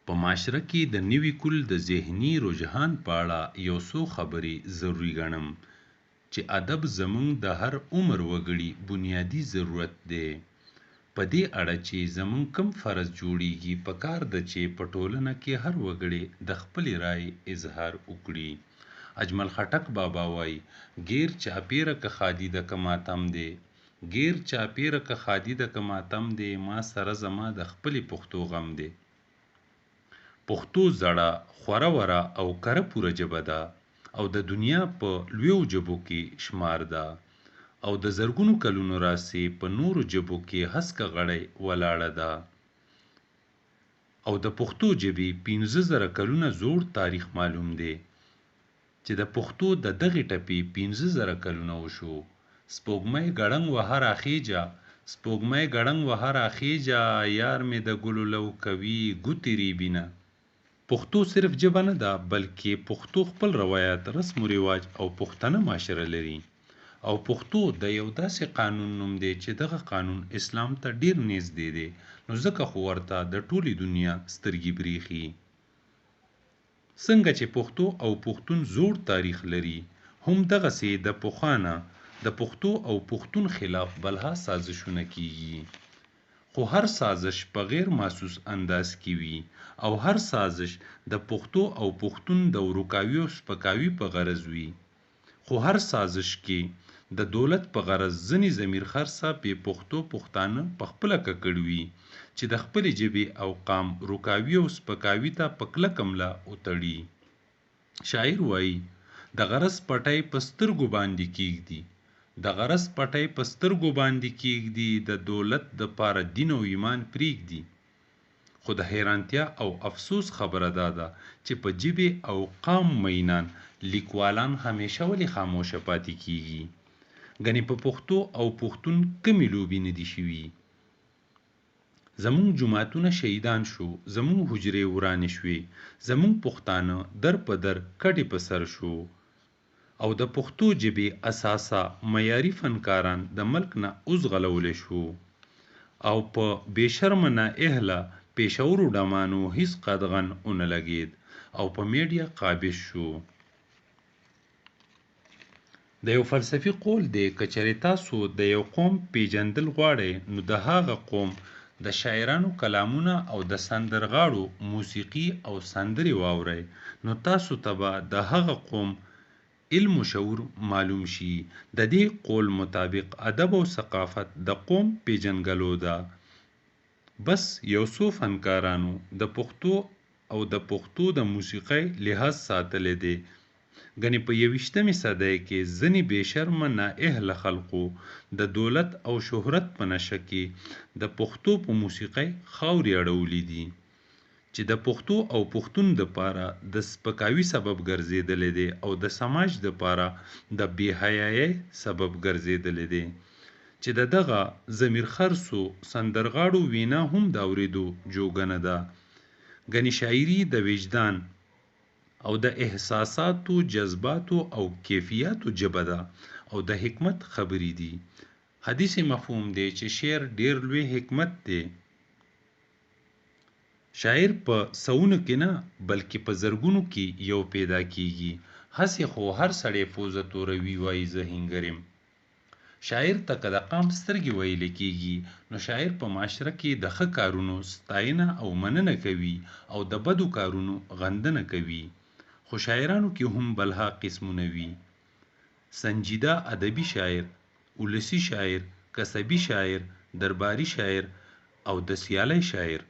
په معاشره کې د نوي کل د ذهني رجحان په اړه یو څو خبرې ضروري ګڼم چې ادب زموږ د هر عمر وګړي بنیادی ضرورت دی. په دې اړه چې زموږ کم فرض جوړیږي پکار ده چې په ټولنه کې هر وګړي د خپلې رایې اظهار وکړي. اجمل خټک بابا وایي غیر چاپیره که خادي د که ماتم دی، غیر چاپیره که خادي د که ماتم دی، ما سره زما د خپلې پښتو غم دی. پښتو زړه خوره وره او کره پوره ژبه ده او د دنیا په لویو ژبو کې شمار ده او د زرګونو کلونو راسې په نورو ژبو کې هسکه غړۍ ولاړه ده او د پښتو ژبې 15,000 کلونه زوړ تاریخ معلوم دی چې د پښتو د دغې ټپې 15,000 کلونه وشو. سپوږمۍ ګړنګ وهه راخیجه، سپوږمۍ ګړنګ وهه راخیجه، یار مې د ګلو لو کوي ګوتې ریبینه. پښتو صرف ژبه نه ده بلکې پښتو خپل روایت، رسم و رواج او پښتنه معاشره لري او پښتو د یو داسې قانون نوم دی چې دغه قانون اسلام ته ډیر نږدې دی، نو ځکه خو ورته د ټولې دنیا سترګې بریښي. څنګه چې پښتو او پښتون زوړ تاریخ لري، هم دغسې د پخوانه د پښتو او پښتون خلاف بلها سازشونه کیږي، خو هر سازش په غیر محسوس انداز کې وي او هر سازش د پښتو او پښتون د ورکاوي او سپکاوي په غرض وي، خو هر سازش کې د دولت په غرض ځنې ضمیر خرڅه پې پښتو پښتانه په خپله ککړ وي چې د خپلې ژبې او قام رکاوي او سپکاوي ته په کلکه ملا وتړي. شاعر وایي د غرض پټی په سترګو باندې کیږدي، د غرض پټی په سترګو باندې کیږدي، د دولت د پاره دین او ایمان پریږدي. خو د حیرانتیا او افسوس خبره دا ده چې په ژبې او قام مینان لیکوالان همیشه ولې خاموشه پاتې کیږي. ګنې په پښتو او پښتون کمې لوبې نه دي شوي. زمونږ جوماتونه شهیدان شو، زمونږ حجرې ورانې شوې، زمونږ پښتانه در په در کډې په سر شو او د پښتو ژبې اساسا معیاري فنکاران د ملک نه اوزغلولی شو او په بې شرمه نااهله پېشورو ډمانو هیڅ قدغن ونه لګېد او په میډیا قابض شو. د یو فلسفي قول دی که چېرې تاسو د یو قوم پیژندل غواړئ نو د هغه قوم د شاعرانو کلامونه او د سندرغاړو موسیقي او سندرې واورئ نو تاسو ته به د هغه قوم علم و شعور معلوم شي. د دې قول مطابق ادب او ثقافت د قوم پیژنګلو ده. بس یو څو فنکارانو د پښتو او د پښتو د موسیقۍ لحاظ ساتلی دی. ګنې په 21مې صدۍ کې ځینې بې شرمه نااهله خلقو د دولت او شهرت په نشه کې د پښتو په موسیقۍ خاورې اړولې دي چې د پښتو او پښتون دپاره د سپکاوي سبب ګرځېدلی دی او د سماج دپاره د بې حیایۍ سبب ګرځېدلی دی چې د دغه ضمیر خرڅو سندرغاړو وینا هم د اورېدو جوګه نه ده. ګنې شاعري د وجدان او د احساساتو، جذباتو او کیفیاتو ژبه ده او د حکمت خبرې دي. حدیث مفهوم دی چې شعر ډیر لوی حکمت دی. شاعر په سوونو کې نه بلکې په زرګونو کې یو پیدا کیږي. هسې خو هر سړی پوزه توروي وایي زه هنګر یم. شاعر ته که د قام سترګې ویلی کیږي نو شاعر په معاشره کې د ښه کارونو ستاینه او مننه کوي او د بدو کارونو غندنه کوي. خو شاعرانو کې هم بلها قسمونه وي: سنجیده ادبي شاعر، ولسي شاعر، کسبي شاعر، درباري شاعر او د سیالۍ شاعر.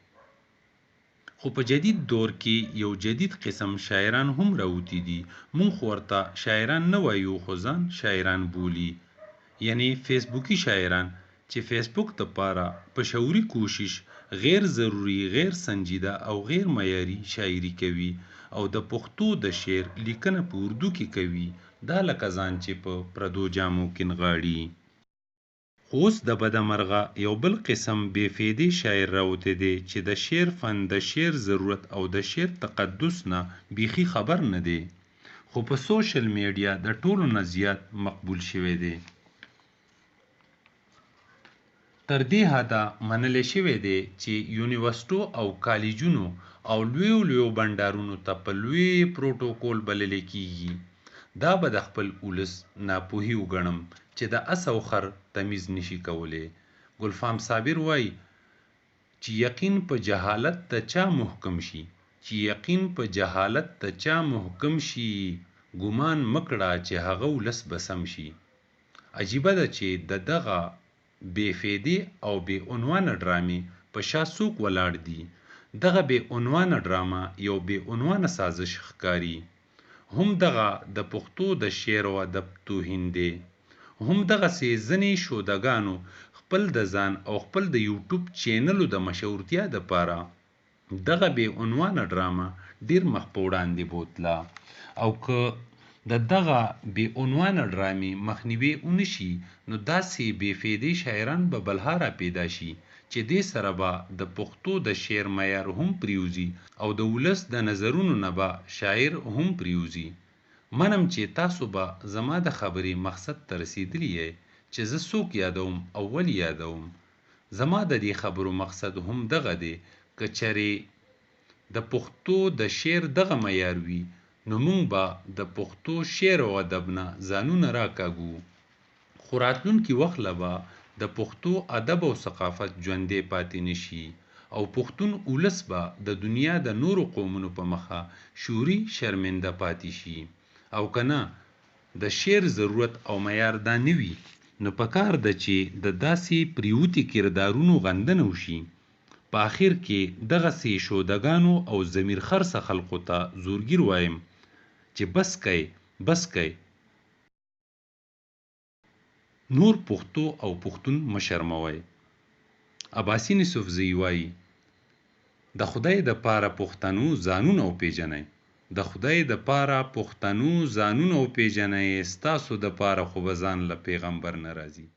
خو په جدید دور کې یو جدید قسم شاعران هم راوتی دي. مونږ خو ورته شاعران نه وایو خو ځان شاعران بولي، یعنی فیسبوکي شاعران چې فیسبوک دپاره په شعوري کوشش غیر ضروري، غیر سنجیده او غیر معیاري شاعري کوي او د پښتو د شعر لیکنه په اردو کې کوي، دا لکه ځان چې په پردو جامو کې نغاړي. خو اوس د بده مرغه یو بل قسم بې فایدې شاعر راوتی دی چې د شعر فن، د شعر ضرورت او د شعر تقدس نه بیخي خبر نه دی، خو په سوشل میډیا د ټولو نه زیات مقبول شوی دی. تر دې حده منلی شوی دی چې یونیورسټو او کالجونو او لویو بنډارونو ته په لوی پروتوکول بللی کیږي، دا به د خپل ولس ناپوهي وګڼم چې د اس او خر تمیز نشي کولی. ګلفام صابر وایي چې یقین په جهالت د چا محکم شي، چې یقین په جهالت د چا محکم شي، ګمان مکړه چې هغه ولس به سم شي. عجیبه ده چې د دغه بې فیدې او بې عنوانه ډرامې په شا څوک ولاړ دي. دغه بې عنوانه ډرامه یو بې عنوانه سازش ښکاري. هم دغه د پښتو د شعر او ادب توهین دی. هم دغسې ځینې شودهګانو خپل د ځان او خپل د یوټیوب چینلو د مشهورتیا دپاره دغه بې عنوانه ډرامه ډیر مخ په وړاندې بوتله. او که د دغه بې عنوانه ډرامې مخنیوی ونشي، نو داسې بې فیدې شاعران به بلها را پیدا شي چې دې سره به د پښتو د شعر معیار هم پریوزي او د ولس د نظرونو نه به شاعر هم پریوزي. منم چې تاسو به زما د خبرې مقصد ته رسیدلی یې چې زه څوک یادوم او ولې یادوم. زما د دې خبرو مقصد هم دغه دی، که چېرې د پښتو د شعر دغه معیار وي، نو موږ به د پښتو شعر او ادب نه ځانونه راکاږو، خو راتلونکي وخت له به د پښتو ادب او ثقافت ژوندی پاتې نشي او پښتون ولس به د دنیا د نورو قومونو په مخه شعوري شرمنده پاتې شي. او که نه د شعر ضرورت او معیار دا نه وي، نو پکار ده چې د داسې پریوتي کردارونو غندنه وشي. په آخر کې دغسې شودهګانو او ضمیر خرڅه خلقو ته زورګیر وایم چې بس کئ، نور پښتو او پښتون مه شرموئ. عباسي یوسفزي وایي د خدای دپاره پښتنو ځانونه وپېژنئ، د خدای دپاره پښتنو ځانونه وپېژنئ، ستاسو دپاره خو به ځان له پیغمبر نه راځي.